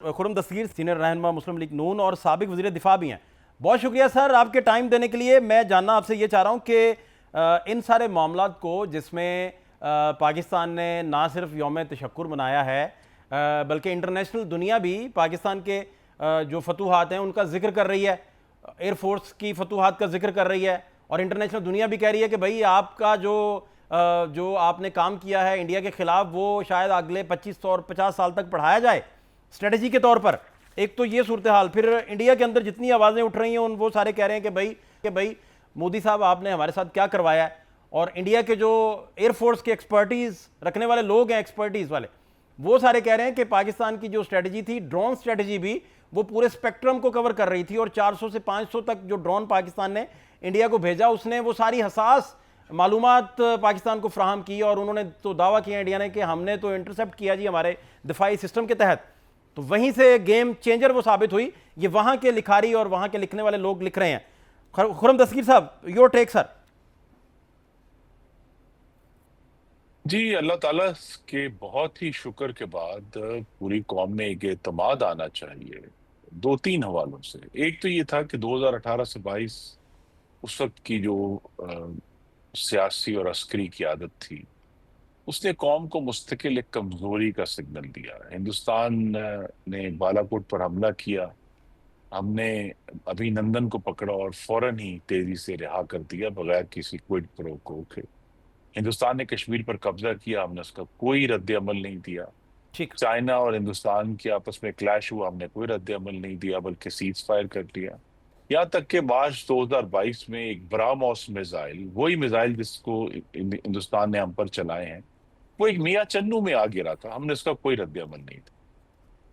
खुरम दस्तगीर senior रहनुमा मुस्लिम league नून और साबिक वज़ीर दिफा भी हैं। बहुत शुक्रिया सर आपके टाइम देने के लिए। मैं जानना आपसे ये चाह रहा हूँ कि इन सारे मामलात को जिसमें पाकिस्तान ने ना सिर्फ यौम तशक्कुर मनाया है बल्कि इंटरनेशनल दुनिया भी पाकिस्तान के जो फतूहात हैं उनका जिक्र कर रही है, एयर फोर्स की फतूहात का जिक्र कर रही है, और इंटरनेशनल दुनिया भी कह रही है कि भाई आपका जो आपने काम किया है इंडिया के ख़िलाफ़ वो शायद अगले 25 और 50 साल तक बढ़ाया जाए स्ट्रेटजी के तौर पर। एक तो ये सूरत हाल, फिर इंडिया के अंदर जितनी आवाज़ें उठ रही हैं उन वो सारे कह रहे हैं कि भाई मोदी साहब आपने हमारे साथ क्या करवाया है। और इंडिया के जो एयरफोर्स के एक्सपर्टीज़ रखने वाले लोग हैं, एक्सपर्टीज़ वाले, वो सारे कह रहे हैं कि पाकिस्तान की जो स्ट्रेटजी थी, ड्रोन स्ट्रेटजी भी, वो पूरे स्पेक्ट्रम को कवर कर रही थी। और 400 से 500 तक जो ड्रोन पाकिस्तान ने इंडिया को भेजा, उसने वो सारी हसास मालूमात पाकिस्तान को फ्राहम की। और उन्होंने तो दावा किया इंडिया ने कि हमने तो इंटरसेप्ट किया जी हमारे दिफाई सिस्टम के तहत। तो वहीं से गेम चेंजर वो साबित हुई। ये वहां के लिखारी और वहां के लिखने वाले लोग लिख रहे हैं। खुरम दस्तगीर साहब, योर टेक सर। जी, अल्लाह ताला के बहुत ही शुक्र के बाद पूरी कौम में एक एतमाद आना चाहिए दो तीन हवालों से। एक तो ये था कि 2018 से 22 उस वक्त की जो सियासी और अस्करी क़यादत थी, उसने कौम को मुस्तकिल एक कमजोरी का सिग्नल दिया। हिंदुस्तान ने बालाकोट पर हमला किया, हमने अभिनंदन को पकड़ा और फौरन ही तेजी से रिहा कर दिया बगैर किसी क्विड प्रो को के। हिंदुस्तान ने कश्मीर पर कब्जा किया, हमने उसका कोई रद्द अमल नहीं दिया। ठीक। चाइना और हिंदुस्तान के आपस में क्लैश हुआ, हमने कोई रद्द अमल नहीं दिया बल्कि सीज फायर कर दिया। यहाँ तक कि मार्च 2022 में एक ब्राह्मोस मिसाइल, वही मिसाइल जिसको हिंदुस्तान ने हम पर चलाए हैं, वो एक मियाँ चन्नू में आ गिरा था, हमने उसका कोई रद्द अमल नहीं दिया।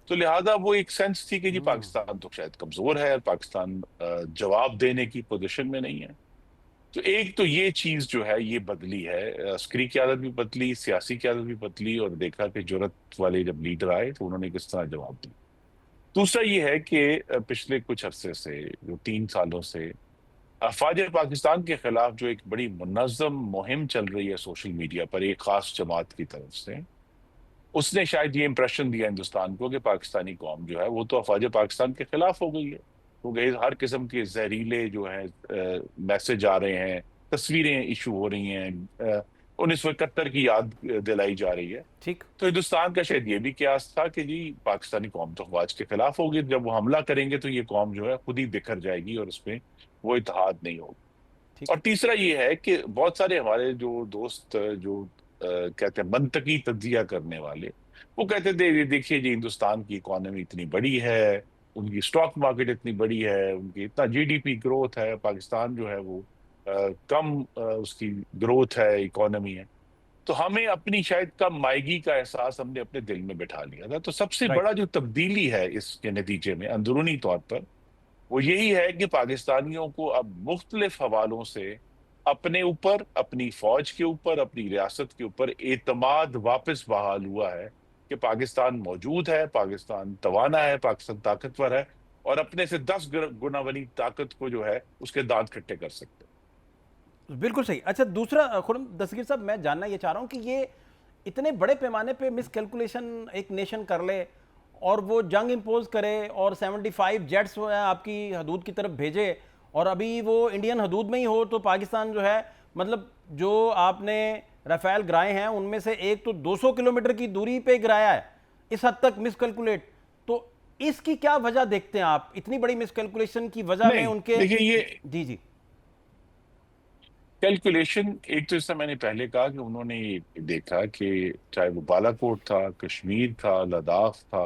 तो लिहाजा वो एक सेंस थी कि जी पाकिस्तान तो शायद कमजोर है, पाकिस्तान जवाब देने की पोजीशन में नहीं है। तो एक तो ये चीज जो है ये बदली है, अस्करी क़यादत भी बदली, सियासी क़यादत भी बदली, और देखा कि जुर्रत वाले जब लीडर आए तो उन्होंने किस तरह जवाब दिया। दूसरा ये है कि पिछले कुछ अरसे से, जो 3 सालों से अफवाज पाकिस्तान के खिलाफ जो एक बड़ी मुनज़्ज़म मुहिम चल रही है सोशल मीडिया पर एक खास जमात की तरफ से, उसने शायद ये इंप्रेशन दिया हिंदुस्तान को कि पाकिस्तानी कौम जो है वो तो अफवाज पाकिस्तान के खिलाफ हो गई है। तो हर किस्म के जहरीले जो है मैसेज आ रहे हैं, तस्वीरें इशू हो रही हैं, 1971 की याद दिलाई जा रही है। ठीक। तो हिंदुस्तान का शायद ये भी कयास था कि जी पाकिस्तानी कौम तो अफवाज के खिलाफ होगी, जब वो हमला करेंगे तो ये कौम जो है खुद ही बिखर जाएगी और उसमें वो इत्तेहाद नहीं होगा। ठीक। और तीसरा ये है कि बहुत सारे हमारे जो दोस्त जो कहते हैं मंतकी तज्जिया करने वाले, वो कहते थे देखिए जी हिंदुस्तान की इकोनॉमी इतनी बड़ी है, उनकी स्टॉक मार्केट इतनी बड़ी है, उनकी इतना जीडीपी ग्रोथ है, पाकिस्तान जो है वो कम उसकी ग्रोथ है, इकोनॉमी है, तो हमें अपनी शायद कम आएगी का एहसास हमने अपने दिल में बिठा लिया था। तो सबसे राइट। बड़ा जो तब्दीली है इसके नतीजे में अंदरूनी तौर पर, वो यही है कि पाकिस्तानियों को अब मुख्तलिफ हवालों से अपने ऊपर, अपनी फौज के ऊपर, अपनी रियासत के ऊपर एतमाद वापस बहाल हुआ है कि पाकिस्तान मौजूद है, पाकिस्तान तवाना है, पाकिस्तान ताकतवर है, और अपने से 10 गुना वाली ताकत को जो है उसके दांत खट्टे कर सकते हैं। बिल्कुल सही। अच्छा, दूसरा खुरम दस्तगीर साहब, मैं जानना ये चाह रहा हूँ कि ये इतने बड़े पैमाने पे मिस कैलकुलेशन एक नेशन कर ले और वो जंग इम्पोज करे और 75 जेट्स जो है आपकी हदूद की तरफ भेजे, और अभी वो इंडियन हदूद में ही हो, तो पाकिस्तान जो है, मतलब जो आपने राफेल गिराए हैं उनमें से एक तो 200 किलोमीटर की दूरी पे गिराया है, इस हद तक मिस कैलकुलेट। तो इसकी क्या वजह देखते हैं आप? इतनी बड़ी मिस कैलकुलेशन की वजह में नहीं, उनके। देखिए ये जी जी। कैलकुलेशन, एक तो जैसा मैंने पहले कहा कि उन्होंने ये देखा कि चाहे वो बालाकोट था, कश्मीर था, लद्दाख था,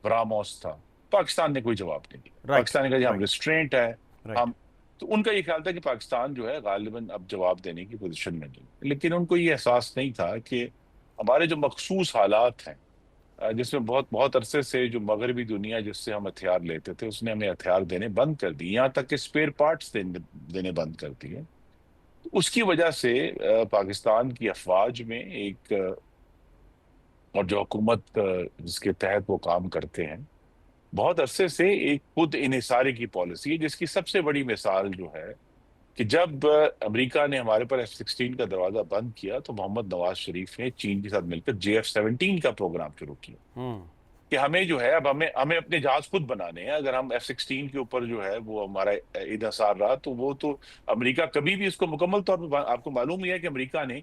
ब्राह्मोस था, पाकिस्तान ने कोई जवाब नहीं दिया। राइट। पाकिस्तान ने कहा जी हम राइट। रिस्ट्रेंट है, राइट। हम, तो उनका ये ख्याल था कि पाकिस्तान जो है गालिबन अब जवाब देने की पोजीशन में नहीं। लेकिन उनको ये एहसास नहीं था कि हमारे जो मखसूस हालात हैं, जिसमें बहुत बहुत अरसे से जो मगरबी दुनिया जिससे हम हथियार लेते थे उसने हमें हथियार देने बंद कर दिए, यहाँ तक कि स्पेयर पार्ट्स देने बंद कर दिए। उसकी वजह से पाकिस्तान की अफवाज में एक और जो हुकूमत जिसके तहत वो काम करते हैं, बहुत अरसे से एक खुद इन्हिसारी की पॉलिसी है, जिसकी सबसे बड़ी मिसाल जो है कि जब अमेरिका ने हमारे पर F-16 का दरवाजा बंद किया तो मोहम्मद नवाज शरीफ ने चीन के साथ मिलकर JF-17 का प्रोग्राम शुरू किया। کہ ہمیں جو ہے اب ہمیں ہمیں اپنے جہاز خود بنانے ہیں. اگر ہم F-16 کے اوپر جو ہے وہ ہمارا انحصار رہا تو وہ تو امریکہ کبھی بھی اس کو مکمل طور پر, آپ کو معلوم ہی ہے کہ امریکہ نے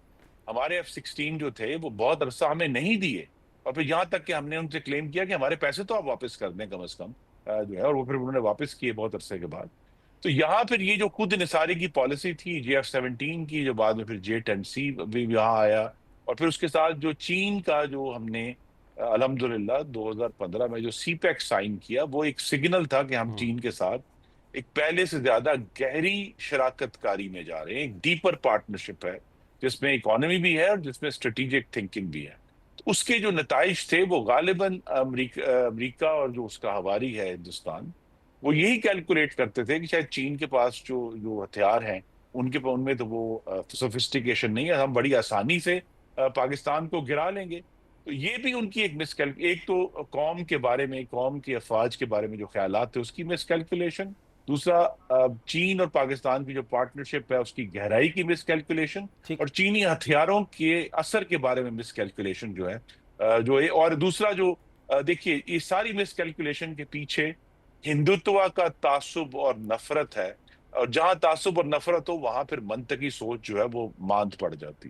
ہمارے F-16 جو تھے وہ بہت عرصہ ہمیں نہیں دیے, اور پھر یہاں تک کہ ہم نے ان سے کلیم کیا کہ ہمارے پیسے تو آپ واپس کر دیں کم از کم جو ہے, اور وہ پھر انہوں نے واپس کیے بہت عرصے کے بعد. تو یہاں پھر یہ جو خود انحصاری کی پالیسی تھی JF-17 کی, جو بعد میں پھر J-10C بھی یہاں آیا, اور پھر اس کے ساتھ جو چین کا جو ہم نے الحمدللہ 2015 میں جو سی پیک سائن کیا, وہ ایک سگنل تھا کہ ہم چین کے ساتھ ایک پہلے سے زیادہ گہری شراکت کاری میں جا رہے ہیں, ایک ڈیپر پارٹنرشپ ہے جس میں اکانومی بھی ہے اور جس میں اسٹریٹجک تھنکنگ بھی ہے. تو اس کے جو نتائج تھے وہ غالباً امریکہ اور جو اس کا حواری ہے ہندوستان, وہ یہی کیلکولیٹ کرتے تھے کہ شاید چین کے پاس جو ہتھیار ہیں ان میں تو وہ سوفسٹیکیشن نہیں ہے, ہم بڑی آسانی سے پاکستان کو گرا لیں گے. تو یہ بھی ان کی ایک تو قوم کے بارے میں, قوم کی افواج کے بارے میں جو خیالات تھے اس کی مس کیلکولیشن, دوسرا چین اور پاکستان کی جو پارٹنرشپ ہے اس کی گہرائی کی مس کیلکولیشن, ٹھیک. اور چینی ہتھیاروں کے اثر کے بارے میں مس کیلکولیشن جو ہے اور دوسرا جو دیکھیے یہ ساری مس کیلکولیشن کے پیچھے ہندوتوا کا تعصب اور نفرت ہے, اور جہاں تعصب اور نفرت ہو وہاں پھر منطقی سوچ جو ہے وہ ماند پڑ جاتی.